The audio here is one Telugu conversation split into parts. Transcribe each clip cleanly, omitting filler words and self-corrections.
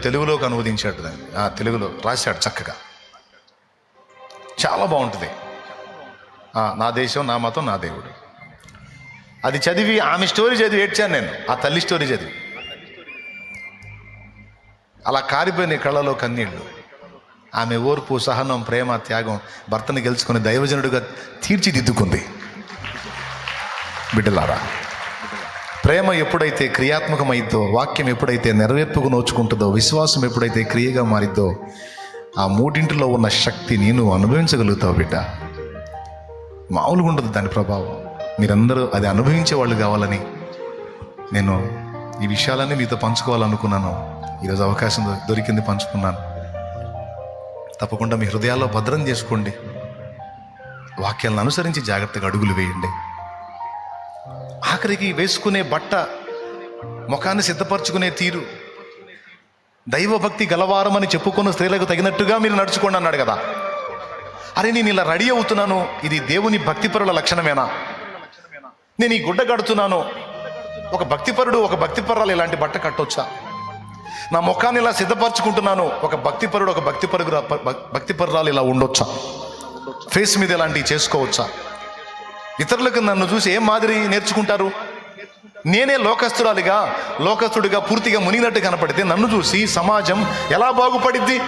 తెలుగులోకి అనువదించాడు దాన్ని, తెలుగులో రాశాడు చక్కగా, చాలా బాగుంటుంది. నా దేశం, నా మతం, నా దేవుడు. అది చదివి ఆమె స్టోరీ చదివి ఏడ్చాను నేను, ఆ తల్లి స్టోరీ చదివి. అలా కారిపోయిన కళ్ళలో కన్నీళ్ళు. ఆమె ఓర్పు, సహనం, ప్రేమ, త్యాగం భర్తని గెలుచుకుని దైవజనుడిగా తీర్చిదిద్దుకుంది. బిడ్డలారా, ప్రేమ ఎప్పుడైతే క్రియాత్మకమైద్దో, వాక్యం ఎప్పుడైతే నెరవేర్పుకు నోచుకుంటుందో, విశ్వాసం ఎప్పుడైతే క్రియగా మారిద్దో, ఆ మూడింటిలో ఉన్న శక్తిని నువ్వు అనుభవించగలుగుతావు బిడ్డ. మామూలుగా ఉండదు దాని ప్రభావం. మీరందరూ అది అనుభవించే వాళ్ళు కావాలని నేను ఈ విషయాలన్నీ మీతో పంచుకోవాలనుకున్నాను. ఈరోజు అవకాశం దొరికింది, పంచుకున్నాను. తప్పకుండా మీ హృదయాల్లో భద్రం చేసుకోండి. వాక్యాలను అనుసరించి జాగ్రత్తగా అడుగులు వేయండి. ఆఖరికి వేసుకునే బట్ట, ముఖాన్ని సిద్ధపరచుకునే తీరు, దైవభక్తి గలవారమని చెప్పుకున్న స్త్రీలకు తగినట్టుగా మీరు నడుచుకోండి అన్నాడు కదా. అరే, నేను ఇలా రెడీ అవుతున్నాను, ఇది దేవుని భక్తిపరుల లక్షణమేనా? నేను ఈ గుడ్డ కడుతున్నాను, ఒక భక్తిపరుడు, ఒక భక్తిపరురాలు ఇలాంటి బట్ట కట్టొచ్చా? నా ముఖాన్ని ఇలా సిద్ధపరచుకుంటున్నాను, ఒక భక్తిపరుడు, ఒక భక్తిపరురాలు ఇలా ఉండొచ్చా? ఫేస్ మీద ఇలాంటివి చేసుకోవచ్చా? ఇతరులకు నన్ను చూసి ఏం మాదిరి నేర్చుకుంటారు? నేనే లోకస్తుడిగా పూర్తిగా మునిగినట్టు కనపడితే నన్ను చూసి సమాజం ఎలా బాగుపడిద్ది?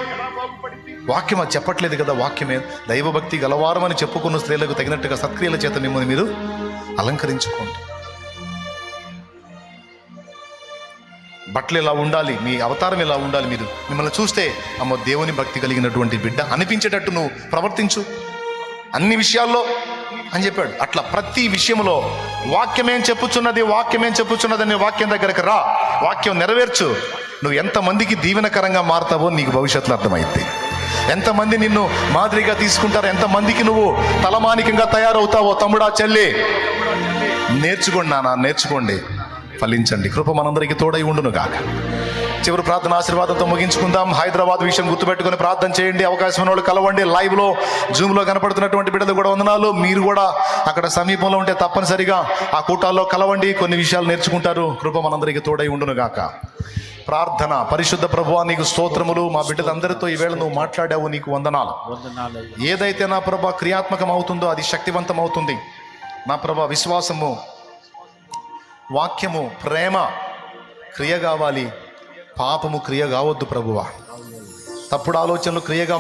వాక్యం అది చెప్పట్లేదు కదా. వాక్యమే దైవభక్తి గలవారమని చెప్పుకున్న స్త్రీలకు తగినట్టుగా సత్క్రియల చేత మిమ్మల్ని మీరు అలంకరించుకోండి. బట్టలు ఇలా ఉండాలి, మీ అవతారం ఇలా ఉండాలి. మీరు మిమ్మల్ని చూస్తే అమ్మో దేవుని భక్తి కలిగినటువంటి బిడ్డ అనిపించేటట్టు నువ్వు ప్రవర్తించు అన్ని విషయాల్లో అని చెప్పాడు. అట్లా ప్రతి విషయంలో వాక్యమేం చెప్పుచున్నది అనే వాక్యం దగ్గరకు రా, వాక్యం నెరవేర్చు. నువ్వు ఎంతమందికి దీవెనకరంగా మారుతావో నీకు భవిష్యత్తులో అర్థమైంది. ఎంతమంది నిన్ను మాదిరిగా తీసుకుంటారో, ఎంతమందికి నువ్వు తలమానికంగా తయారవుతావో. తమ్ముడా, చెల్లి, నేర్చుకోండి నాన్న, నేర్చుకోండి, ఫలించండి. కృప మనందరికీ తోడై ఉండును గాక. చివరి ప్రార్థన ఆశీర్వాదంతో ముగించుకుందాం. హైదరాబాద్ విషయం గుర్తుపెట్టుకుని ప్రార్థన చేయండి. అవకాశం ఉన్న వాళ్ళు కలవండి. లైవ్లో, జూమ్లో కనపడుతున్నటువంటి బిడ్డలు కూడా వందనాలు. మీరు కూడా అక్కడ సమీపంలో ఉంటే తప్పనిసరిగా ఆ కూటాల్లో కలవండి, కొన్ని విషయాలు నేర్చుకుంటారు. కృప మనందరికీ తోడై ఉండును గాక. ప్రార్థన. పరిశుద్ధ ప్రభువా, నీకు స్తోత్రములు. మా బిడ్డలందరితో ఈవేళ నువ్వు మాట్లాడావు, నీకు వందనాలు. ఏదైతే నా ప్రభా క్రియాత్మకం అవుతుందో అది శక్తివంతం అవుతుంది. నా ప్రభా విశ్వాసము, వాక్యము, ప్రేమ క్రియ కావాలి. పాపము క్రియ కావద్దు ప్రభువా. తప్పుడు ఆలోచనలు క్రియగా